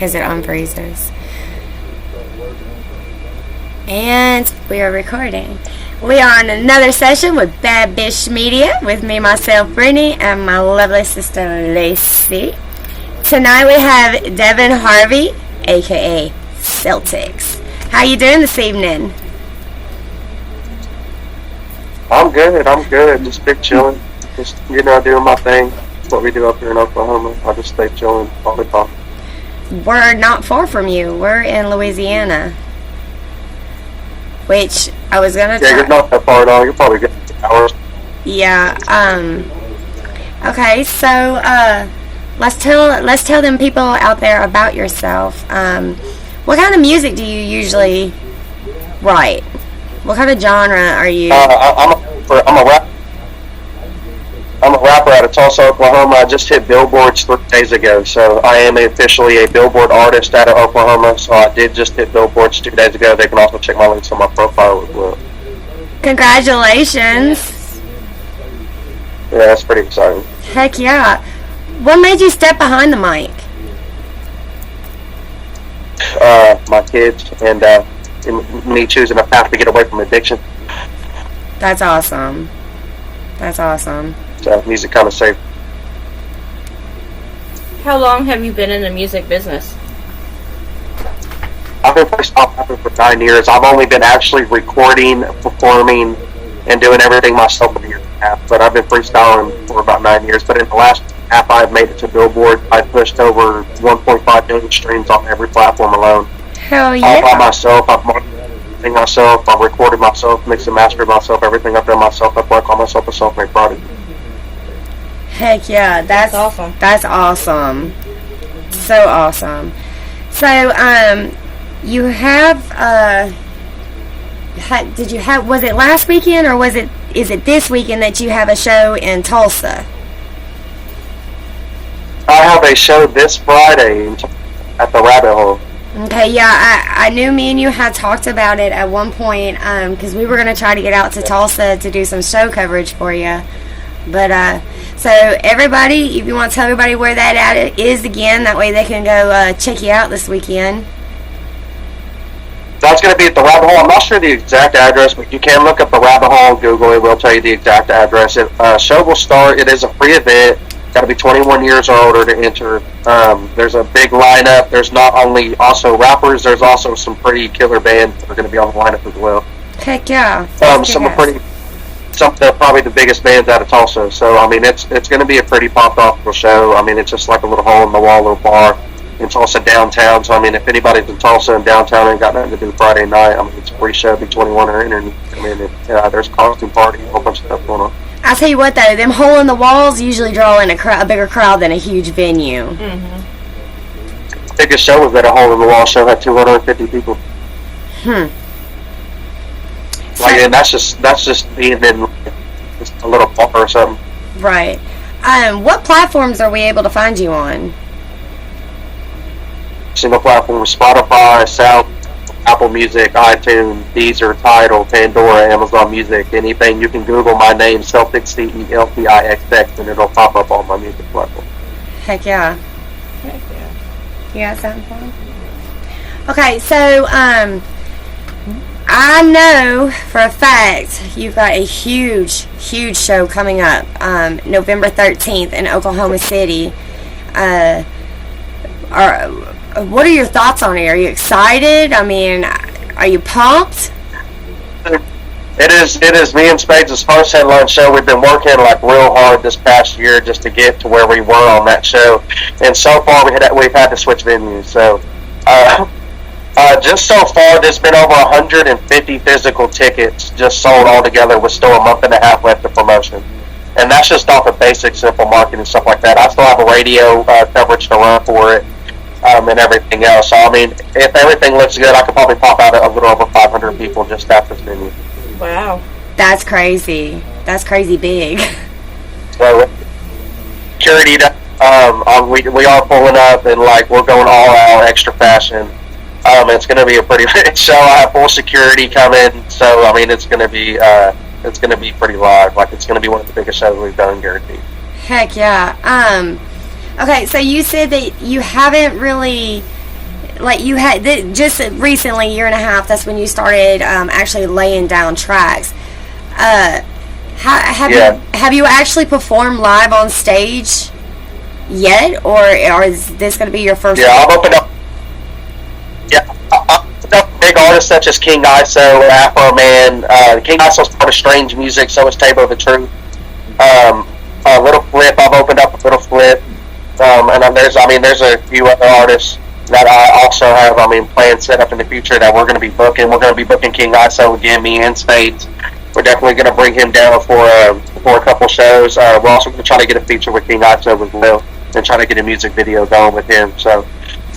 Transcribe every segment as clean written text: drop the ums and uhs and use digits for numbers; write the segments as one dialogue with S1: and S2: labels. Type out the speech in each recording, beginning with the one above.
S1: because it unfreezes. And we are recording. We are on another session with Bad Bitch Media with me, myself, Brittany, and my lovely sister, Lacey. Tonight we have Devon Harvey, aka Celtixx. How you doing this evening?
S2: I'm good. Just big chilling. Just, doing my thing. That's what we do up here in Oklahoma. I just stay chilling all the time.
S1: We're not far from you. We're in Louisiana. Which I was gonna
S2: Yeah, you're not that far at all. You're probably getting 2 hours.
S1: Yeah, okay, so, let's tell them people out there about yourself. What kind of music do you usually write? What kind of genre are you?
S2: I'm a rapper out of Tulsa, Oklahoma. I just hit billboards 3 days ago, so I am officially a Billboard artist out of Oklahoma. So I did just hit billboards 2 days ago. They can also check my links on my profile as well.
S1: Congratulations!
S2: Yeah, that's pretty exciting.
S1: Heck yeah! What made you step behind the mic?
S2: My kids and me choosing a path to get away from addiction.
S1: That's awesome. That's awesome.
S2: So music kind of saved.
S3: How long have you been in the music business?
S2: I've been rapping for 9 years. I've only been actually recording, performing, and doing everything myself for a year and a half. But I've been freestyling for about 9 years. But in the last half, I've made it to Billboard. I pushed over 1.5 million streams on every platform alone.
S1: Hell yeah!
S2: All by myself. I've marketed everything myself. I've recorded myself, mixed and mastered myself. Everything I've done myself. That's why I call myself a self-made product.
S1: Heck yeah, that's awesome. That's awesome. So awesome. So, you have, was it last weekend or is it this weekend that you have a show in Tulsa?
S2: I have a show this Friday at the Rabbit Hole.
S1: Okay, yeah, I knew me and you had talked about it at one point, because we were going to try to get out to Tulsa to do some show coverage for you. But, so everybody, if you want to tell everybody where that is again, that way they can go check you out this weekend.
S2: That's going to be at the Rabbit Hole. I'm not sure the exact address, but you can look up the Rabbit Hole on Google. It will tell you the exact address. Show will start. It is a free event. Got to be 21 years or older to enter. There's a big lineup. There's not only also rappers. There's also some pretty killer bands that are going to be on the lineup as well.
S1: Heck yeah!
S2: Some of probably the biggest bands out of Tulsa. So I mean, it's going to be a pretty popped off show. I mean, it's just like a little hole in the wall, little bar in Tulsa downtown. So I mean, if anybody's in Tulsa and downtown and got nothing to do Friday night, I mean, it's a free show. Be 21 or in. And I mean, there's costume party, a whole bunch of stuff going on.
S1: I'll tell you what though, them hole in the walls usually draw in a bigger crowd than a huge venue.
S3: Mm-hmm.
S2: The biggest show was at a hole in the wall show, had 250 people. Like, and that's just being in just a little bar or something.
S1: Right. What platforms are we able to find you on?
S2: Single platform: Spotify, Sound, Apple Music, iTunes, Deezer, Tidal, Pandora, Amazon Music. Anything you can Google my name, Celtixx, Celtixx, and it'll pop up on my music platform.
S1: Heck yeah.
S3: Heck yeah.
S1: You got something for me? Okay, so I know for a fact you've got a huge show coming up November 13th in Oklahoma City. What are your thoughts on it? Are you excited? I mean, are you pumped?
S2: It is me and Spades' first headline show. We've been working like real hard this past year just to get to where we were on that show, and so far we've had to switch venues. So just so far, there's been over 150 physical tickets just sold altogether with still a month and a half left of promotion. And that's just off of basic, simple marketing and stuff like that. I still have a radio coverage to run for it and everything else. So, I mean, if everything looks good, I could probably pop out a little over 500 people just after this venue.
S3: Wow.
S1: That's crazy. That's crazy big.
S2: So, security, we are pulling up and, like, we're going all out, extra fashion. It's going to be a pretty big show. I have full security coming, so I mean it's going to be pretty live. Like it's going to be one of the biggest shows we've done, guaranteed.
S1: Heck yeah. Okay, so you said that you haven't really like you had just recently, year and a half, that's when you started actually laying down tracks. Have you actually performed live on stage yet, or is this going to be your first?
S2: Yeah, I've opened up. Yeah, I've opened up big artists such as King ISO, Afro Man. King ISO's part of Strange Music, so is Table of the Truth. Little Flip, I've opened up a Little Flip, and there's a few other artists that I also have, plans set up in the future that we're going to be booking. We're going to be booking King ISO again, me and Spades. We're definitely going to bring him down for a couple shows. We're also going to try to get a feature with King ISO as well, and try to get a music video going with him. So,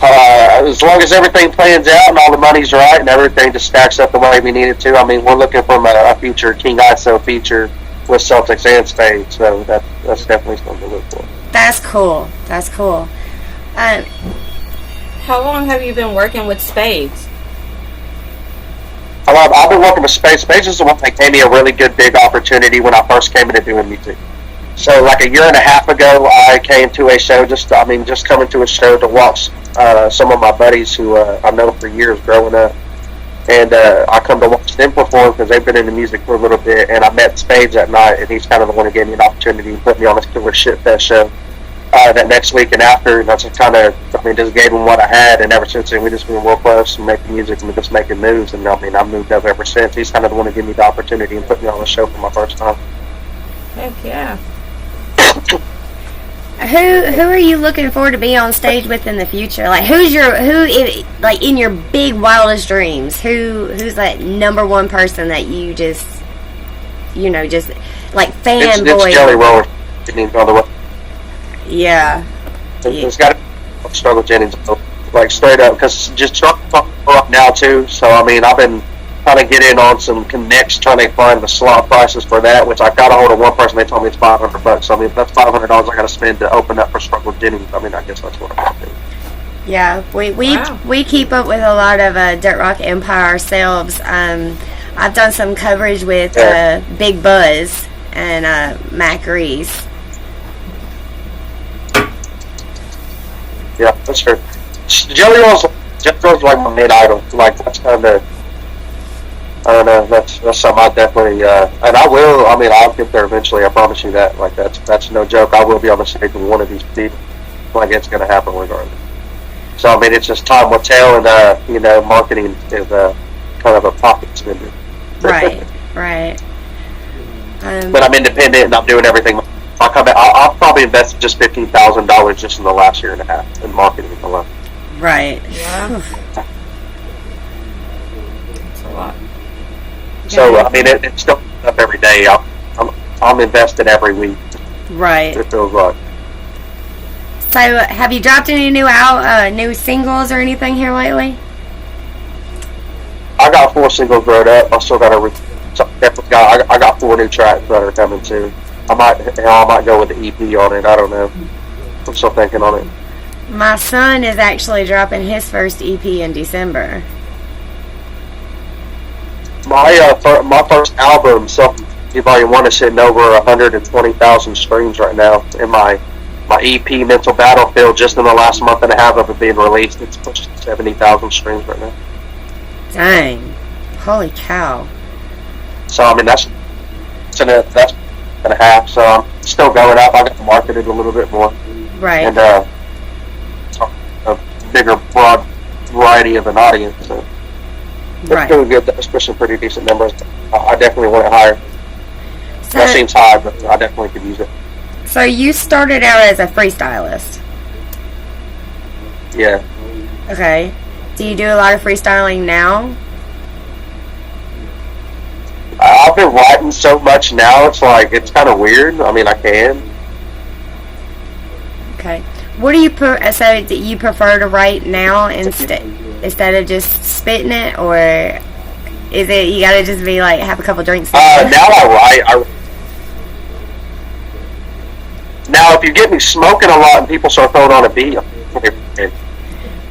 S2: as long as everything plans out and all the money's right and everything just stacks up the way we need it to, we're looking for a future King ISO feature with Celtixx and Spades. So that's definitely something to look for.
S1: That's cool. That's cool.
S3: How long have you been working with Spades?
S2: I've been working with Spades. Spades is the one that gave me a really good big opportunity when I first came into doing music. So like a year and a half ago, I came to a show, just coming to a show to watch some of my buddies who I've known for years growing up. And I come to watch them perform because they've been into music for a little bit. And I met Spades that night, and he's kind of the one who gave me an opportunity and put me on this Killer Shit Fest show that next week and after. And that's just gave him what I had. And ever since then, we just been real close and making music and just making moves. And I've moved up ever since. He's kind of the one who gave me the opportunity and put me on the show for my first time.
S3: Heck yeah.
S1: Who are you looking forward to be on stage with in the future? Like like in your big wildest dreams, who's that number one person that you just like fanboy?
S2: It's Jelly Roller. By the way.
S1: Yeah.
S2: It's got to be Struggle Jennings, like straight up, because just Struggle up now too. So I've been trying to get in on some connects, trying to find the slot prices for that, which I got a hold of one person. They told me it's $500. So that's $500 I got to spend to open up for Struggle Jennings. I guess that's what I'm going to do.
S1: Yeah, we keep up with a lot of Dirt Rock Empire ourselves. I've done some coverage with Big Buzz and Mac Reese.
S2: Yeah, that's true. Jelly Roll's like my main idol. Like that's kind of, I don't know. That's something I definitely and I will. I'll get there eventually. I promise you that. Like that's no joke. I will be on the stage with one of these people. Like it's going to happen regardless. So it's just time will tell, and marketing is kind of a pocket spender.
S1: Right.
S2: But I'm independent and I'm doing everything. I'll probably invested just $15,000 just in the last year and a half in marketing alone.
S1: Right.
S3: Yeah. That's a lot.
S2: So it's still up every day. I'm invested every week.
S1: Right.
S2: It feels like.
S1: So, have you dropped any new singles or anything here lately?
S2: I got 4 singles wrote up. I still got I got 4 new tracks that are coming soon. I might go with the EP on it. I don't know. I'm still thinking on it.
S1: My son is actually dropping his first EP in December.
S2: My first album, Volume 1, is sitting over 120,000 streams right now. And my EP, Mental Battlefield, just in the last month and a half of it being released, it's pushing 70,000 streams right now.
S1: Dang. Holy cow.
S2: So, that's and a half, so I'm still going up. I got to market it a little bit more.
S1: Right.
S2: And a bigger, broad variety of an audience. So it's doing good. That's pushing pretty decent numbers. I definitely want it higher.
S1: So,
S2: that seems high, but I definitely could use it.
S1: So you started out as a freestylist?
S2: Yeah.
S1: Okay. Do you do a lot of freestyling now?
S2: I've been writing so much now, it's kind of weird. I can.
S1: Okay. What do you so do you prefer to write now instead of just spitting it, or is it you gotta just be like have a couple drinks?
S2: Now I write. Now if you get me smoking a lot and people start throwing on a beat,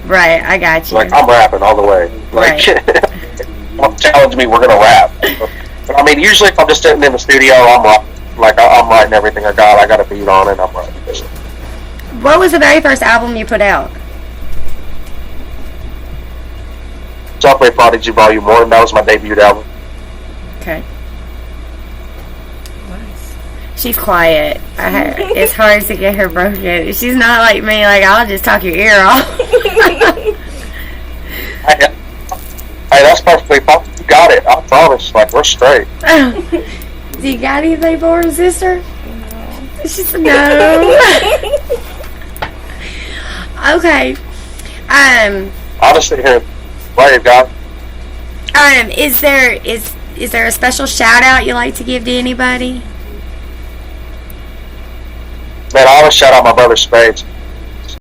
S1: right, I got you.
S2: Like I'm rapping all the way. Like don't challenge me, we're gonna rap. But usually if I'm just sitting in the studio, I'm writing everything I got. I got a beat on it, I'm writing.
S1: What was the very first album you put out?
S2: Subway Prodigy Volume 1. That was my debut album.
S1: Okay.
S3: Nice.
S1: She's quiet. It's hard to get her broken. She's not like me. Like, I'll just talk your ear off.
S2: Hey, that's perfectly fine. You got it. I promise. Like, we're straight.
S1: Do you got anything for her, sister?
S3: No.
S1: She said no. Okay.
S2: Honestly, here, wave, God.
S1: Is there a special shout out you like to give to anybody?
S2: Man, I always shout out my brother Spades.